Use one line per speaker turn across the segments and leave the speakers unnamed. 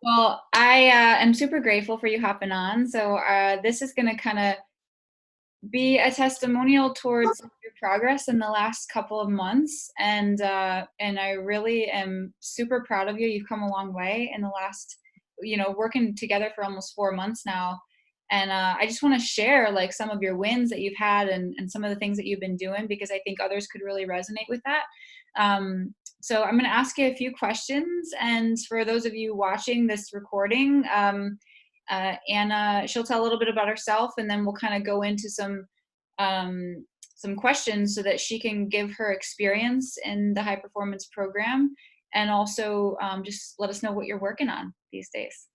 Well, I am super grateful for you hopping on. So this is going to kind of be a testimonial towards your progress in the last couple of months, and I really am super proud of you. You've come a long way in the last, working together for almost 4 months now. And I just want to share like some of your wins that you've had and some of the things that you've been doing because I think others could really resonate with that. So I'm going to ask you a few questions, and for those of you watching this recording, Anna, she'll tell a little bit about herself, and then we'll kind of go into some questions so that she can give her experience in the high performance program, and also just let us know what you're working on these days.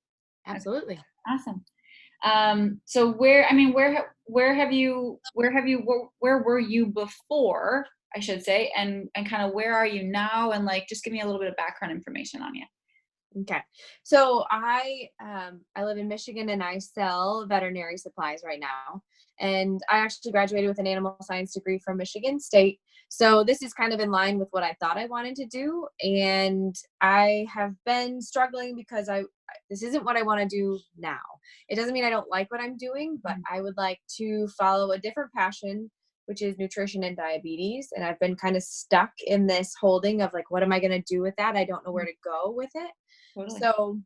Absolutely.
Awesome. So where were you before, I should say, and kind of where are you now, and like just give me a little bit of background information on you.
Okay. So I live in Michigan and I sell veterinary supplies right now. And I actually graduated with an animal science degree from Michigan State. So this is kind of in line with what I thought I wanted to do. And I have been struggling because this isn't what I want to do now. It doesn't mean I don't like what I'm doing, but I would like to follow a different passion, which is nutrition and diabetes. And I've been kind of stuck in this holding of like, what am I going to do with that? I don't know where to go with it.
Totally.
So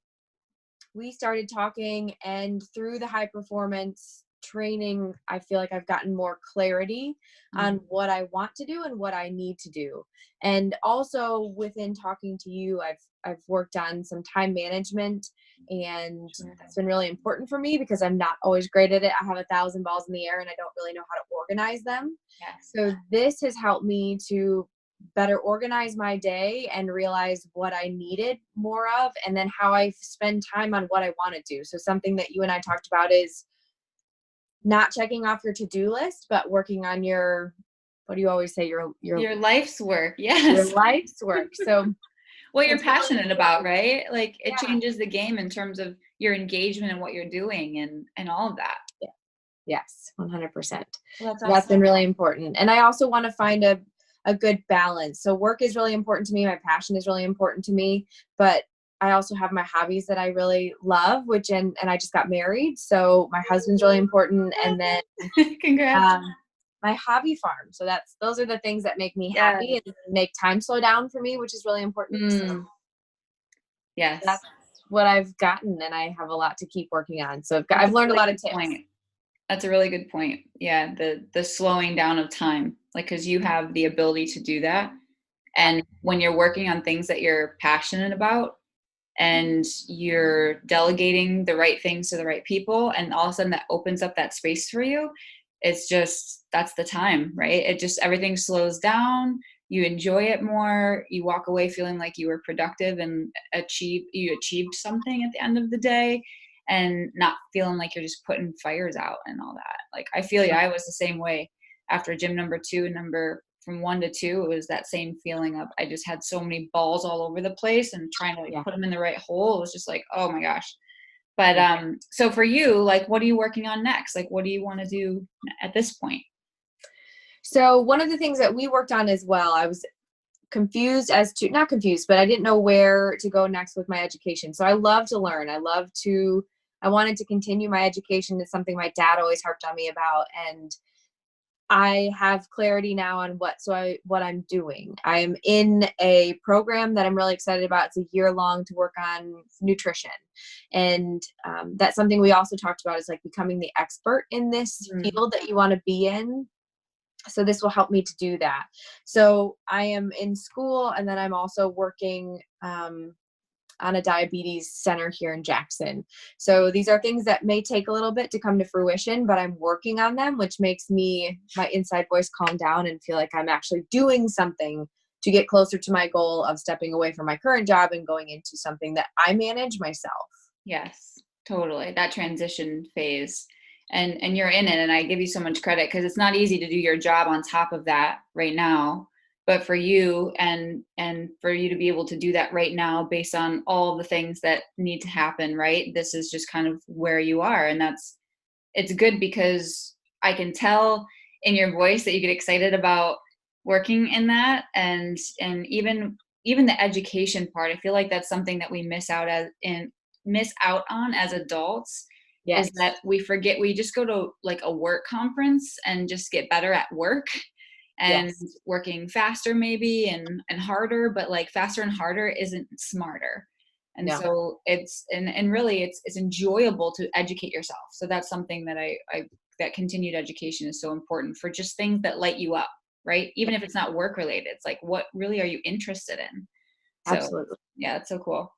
we started talking, and through the high performance training, I feel like I've gotten more clarity on what I want to do and what I need to do. And also within talking to you, I've worked on some time management, and that's been really important for me because I'm not always great at it. I have 1,000 balls in the air and I don't really know how to organize them.
Yes.
So this has helped me to better organize my day and realize what I needed more of, and then how I spend time on what I want to do. So something that you and I talked about is not checking off your to-do list, but working on your, what do you always say? Your
life's work.
Your
Yes.
life's work. So
What you're passionate about, right? Like it
Yeah.
changes the game in terms of your engagement and what you're doing and all of that.
Yeah. Yes, 100%.
Well, that's
That's
awesome.
been really important. And I also want to find a good balance. So work is really important to me. My passion is really important to me, but I also have my hobbies that I really love, and I just got married. So my husband's really important. And then,
Congrats.
my hobby farm. So those are the things that make me
Yeah.
happy and make time slow down for me, which is really important. So
Yes.
that's what I've gotten, and I have a lot to keep working on. So I've learned a lot of tips.
Point. That's a really good point. Yeah, the slowing down of time, like because you have the ability to do that, and when you're working on things that you're passionate about, and you're delegating the right things to the right people, and all of a sudden that opens up that space for you, it's just that's the time, right? It just everything slows down. You enjoy it more. You walk away feeling like you were productive and you achieved something at the end of the day, and not feeling like you're just putting fires out and all that. Like I feel I was the same way after gym number 2 and number from 1 to 2. It was that same feeling of I just had so many balls all over the place and trying to like put them in the right hole. It was just like, oh my gosh. But so for you, like what are you working on next? Like what do you want to do at this point?
So one of the things that we worked on as well, I was not confused, but I didn't know where to go next with my education. So I love to learn. I wanted to continue my education. It's something my dad always harped on me about. And I have clarity now on what I'm doing. I'm in a program that I'm really excited about. It's a year long to work on nutrition. And that's something we also talked about, is like becoming the expert in this field that you want to be in. So this will help me to do that. So I am in school, and then I'm also working on a diabetes center here in Jackson. So these are things that may take a little bit to come to fruition, but I'm working on them, which makes my inside voice calm down and feel like I'm actually doing something to get closer to my goal of stepping away from my current job and going into something that I manage myself.
Yes, totally. That transition phase. And you're in it, and I give you so much credit because it's not easy to do your job on top of that right now. But for you and for you to be able to do that right now based on all the things that need to happen, right? This is just kind of where you are. And it's good because I can tell in your voice that you get excited about working in that. And even even the education part, I feel like that's something that we miss out on as adults, is
Yes.
that we forget, we just go to like a work conference and just get better at work and
Yes.
working faster maybe and harder, but like faster and harder isn't smarter. And
No.
so and really it's enjoyable to educate yourself. So that's something that I that continued education is so important for just things that light you up, right? Even if it's not work related, it's like, what really are you interested in? So
Absolutely.
yeah, it's so cool.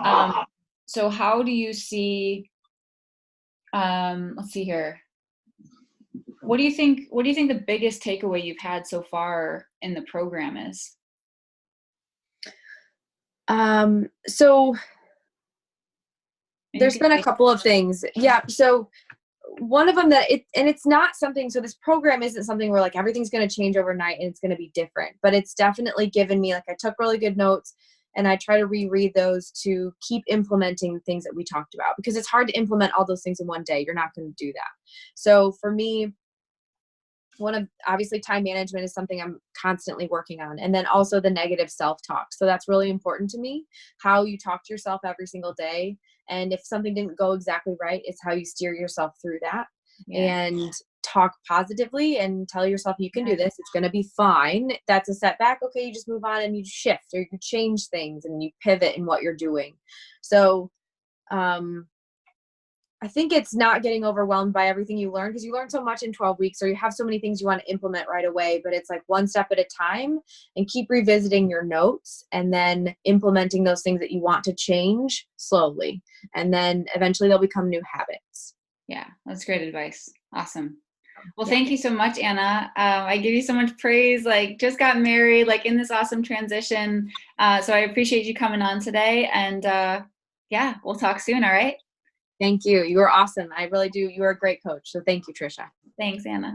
Um, so how do you see, let's see here. What do you think the biggest takeaway you've had so far in the program is?
So
And you
there's
can
been a
say,
couple of things. Yeah. So one of them and it's not something, so this program isn't something where like everything's going to change overnight and it's going to be different, but it's definitely given me, like, I took really good notes and I try to reread those to keep implementing things that we talked about, because it's hard to implement all those things in one day. You're not going to do that. So for me, one of, obviously, time management is something I'm constantly working on, and then also the negative self-talk. So that's really important to me, how you talk to yourself every single day. And if something didn't go exactly right, it's how you steer yourself through that,
yeah,
and talk positively and tell yourself you can
yeah,
do this, it's going to be fine. That's a setback, okay, you just move on and you shift or you change things and you pivot in what you're doing. So um I think it's not getting overwhelmed by everything you learn, because you learn so much in 12 weeks, or you have so many things you want to implement right away, but it's like one step at a time, and keep revisiting your notes and then implementing those things that you want to change slowly. And then eventually they'll become new habits.
yeah. That's great advice. Awesome. Well,
Yeah.
thank you so much, Anna. I give you so much praise. Like, just got married, like in this awesome transition. So I appreciate you coming on today. And yeah, we'll talk soon. All right.
Thank you. You are awesome. I really do. You are a great coach. So thank you, Trisha.
Thanks, Anna.